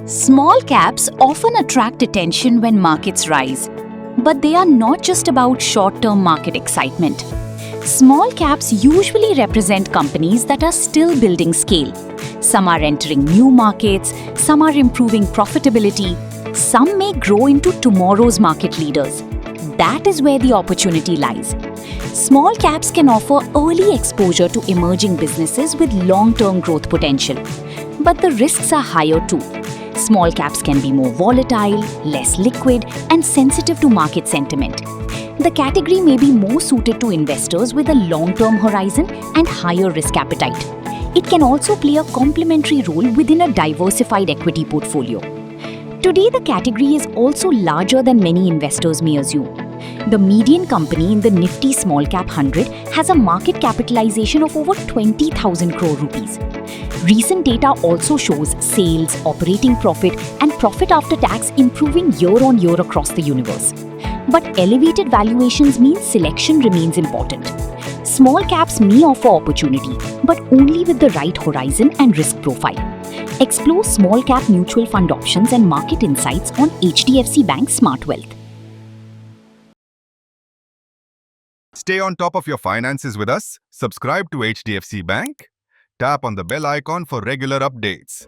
Small caps often attract attention when markets rise, but they are not just about short-term market excitement. Small caps usually represent companies that are still building scale. Some are entering new markets, some are improving profitability, some may grow into tomorrow's market leaders. That is where the opportunity lies. Small caps can offer early exposure to emerging businesses with long-term growth potential. But the risks are higher too. Small caps can be more volatile, less liquid, and sensitive to market sentiment. The category may be more suited to investors with a long-term horizon and higher risk appetite. It can also play a complementary role within a diversified equity portfolio. Today, the category is also larger than many investors may assume. The median company in the Nifty Small Cap 100 has a market capitalization of over 20,000 crore rupees. Recent data also shows sales, operating profit, and profit after tax improving year on year across the universe. But elevated valuations mean selection remains important. Small caps may offer opportunity, but only with the right horizon and risk profile. Explore small cap mutual fund options and market insights on HDFC Bank Smart Wealth. Stay on top of your finances with us. Subscribe to HDFC Bank. Tap on the bell icon for regular updates.